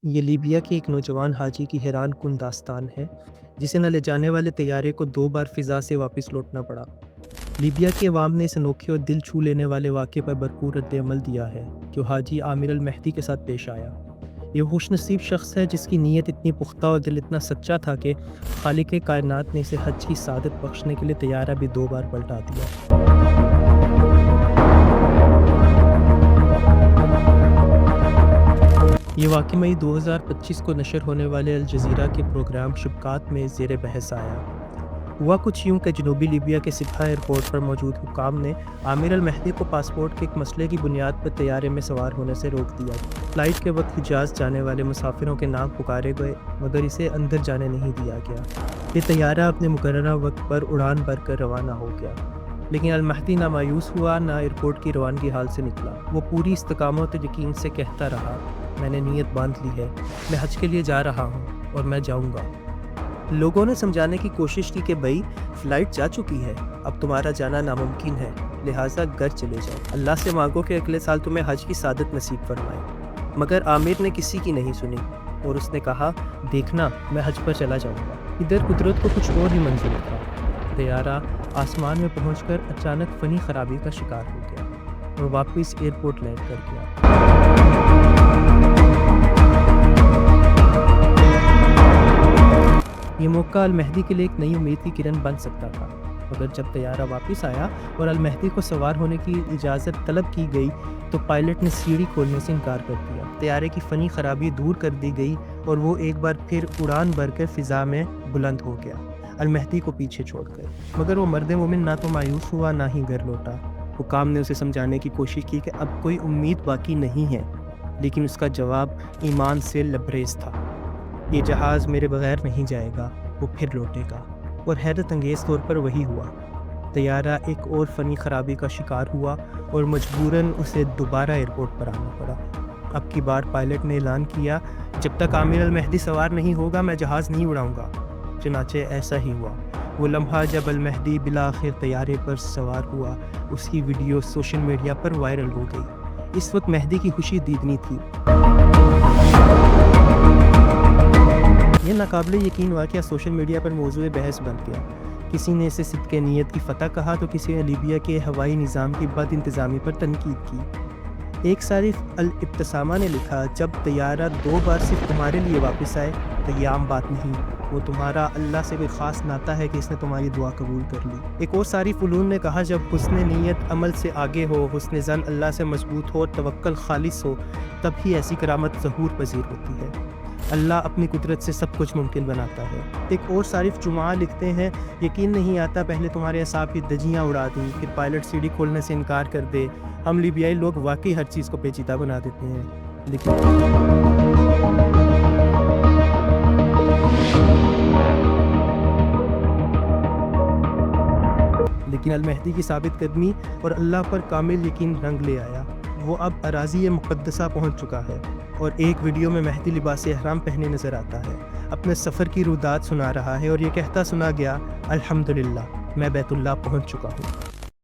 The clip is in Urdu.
یہ لیبیا کے ایک نوجوان حاجی کی حیران کن داستان ہے جسے نہ لے جانے والے طیارے کو 2 بار فضا سے واپس لوٹنا پڑا۔ لیبیا کے عوام نے اس انوکھے اور دل چھو لینے والے واقعے پر بھرپور رد عمل دیا ہے جو حاجی عامر المہدی کے ساتھ پیش آیا۔ یہ خوش نصیب شخص ہے جس کی نیت اتنی پختہ اور دل اتنا سچا تھا کہ خالق کائنات نے اسے حج کی سعادت بخشنے کے لیے طیارہ بھی 2 بار پلٹا دیا۔ یہ واقعہ مئی 2025 کو نشر ہونے والے الجزیرہ کے پروگرام شبکات میں زیر بحث آیا۔ ہوا کچھ یوں کہ جنوبی لیبیا کے سبھا ایئرپورٹ پر موجود حکام نے عامر المہدی کو پاسپورٹ کے ایک مسئلے کی بنیاد پر طیارے میں سوار ہونے سے روک دیا۔ فلائٹ کے وقت حجاز جانے والے مسافروں کے نام پکارے گئے مگر اسے اندر جانے نہیں دیا گیا۔ یہ طیارہ اپنے مقررہ وقت پر اڑان بھر کر روانہ ہو گیا، لیکن المہدی نہ مایوس ہوا نہ ایئرپورٹ کی روانگی حال سے نکلا۔ وہ پوری استقامت اور یقین سے کہتا رہا، میں نے نیت باندھ لی ہے، میں حج کے لیے جا رہا ہوں اور میں جاؤں گا۔ لوگوں نے سمجھانے کی کوشش کی کہ بھائی فلائٹ جا چکی ہے، اب تمہارا جانا ناممکن ہے، لہٰذا گھر چلے جاؤ، اللہ سے مانگو کہ اگلے سال تمہیں حج کی سعادت نصیب فرمائے۔ مگر عامر نے کسی کی نہیں سنی اور اس نے کہا، دیکھنا میں حج پر چلا جاؤں گا۔ ادھر قدرت کو کچھ اور ہی منظور تھا۔ طیارہ آسمان میں پہنچ کر اچانک فنی خرابی کا شکار ہو گیا اور واپس ایئرپورٹ لینڈ کر گیا۔ یہ موقع المہدی کے لیے ایک نئی امید کی کرن بن سکتا تھا، مگر جب طیارہ واپس آیا اور المہدی کو سوار ہونے کی اجازت طلب کی گئی تو پائلٹ نے سیڑھی کھولنے سے انکار کر دیا۔ طیارے کی فنی خرابی دور کر دی گئی اور وہ ایک بار پھر اڑان بھر کر فضا میں بلند ہو گیا، المہدی کو پیچھے چھوڑ کر۔ مگر وہ مرد مومن نہ تو مایوس ہوا نہ ہی گھر لوٹا۔ حکام نے اسے سمجھانے کی کوشش کی کہ اب کوئی امید باقی نہیں ہے، لیکن اس کا جواب ایمان سے لبریز تھا، یہ جہاز میرے بغیر نہیں جائے گا، وہ پھر لوٹے گا۔ اور حیرت انگیز طور پر وہی ہوا۔ طیارہ ایک اور فنی خرابی کا شکار ہوا اور مجبوراً اسے دوبارہ ایئرپورٹ پر آنا پڑا۔ اب کی بار پائلٹ نے اعلان کیا، جب تک عامر المہدی سوار نہیں ہوگا میں جہاز نہیں اڑاؤں گا۔ چنانچہ ایسا ہی ہوا۔ وہ لمحہ جب المہدی بالآخر طیارے پر سوار ہوا، اس کی ویڈیو سوشل میڈیا پر وائرل ہو گئی۔ اس وقت مہدی کی خوشی دیدنی تھی۔ یہ ناقابل یقین واقعہ سوشل میڈیا پر موضوع بحث بن گیا۔ کسی نے اسے صدق نیت کی فتح کہا تو کسی نے لیبیا کے ہوائی نظام کی بد انتظامی پر تنقید کی۔ ایک صارف الابتسامہ نے لکھا، جب طیارہ 2 بار صرف تمہارے لیے واپس آئے تو یہ عام بات نہیں، وہ تمہارا اللہ سے کوئی خاص ناطہ ہے کہ اس نے تمہاری دعا قبول کر لی۔ ایک اور صارف علوم نے کہا، جب حسن نیت عمل سے آگے ہو، حسن ظن اللہ سے مضبوط ہو اور توکل خالص ہو، تب ہی ایسی کرامت ظہور پذیر ہوتی ہے۔ اللہ اپنی قدرت سے سب کچھ ممکن بناتا ہے۔ ایک اور صارف جمعہ لکھتے ہیں، یقین نہیں آتا پہلے تمہارے اعصاب کی دھجیاں اڑا دیں، پھر پائلٹ سیڑھی کھولنے سے انکار کر دے۔ ہم لیبیائی لوگ واقعی ہر چیز کو پیچیدہ بنا دیتے ہیں، لیکن المہدی کی ثابت قدمی اور اللہ پر کامل یقین رنگ لے آیا۔ وہ اب اراضی مقدسہ پہنچ چکا ہے اور ایک ویڈیو میں مہدی لباس احرام پہنے نظر آتا ہے، اپنے سفر کی رودات سنا رہا ہے اور یہ کہتا سنا گیا، الحمدللہ میں بیت اللہ پہنچ چکا ہوں۔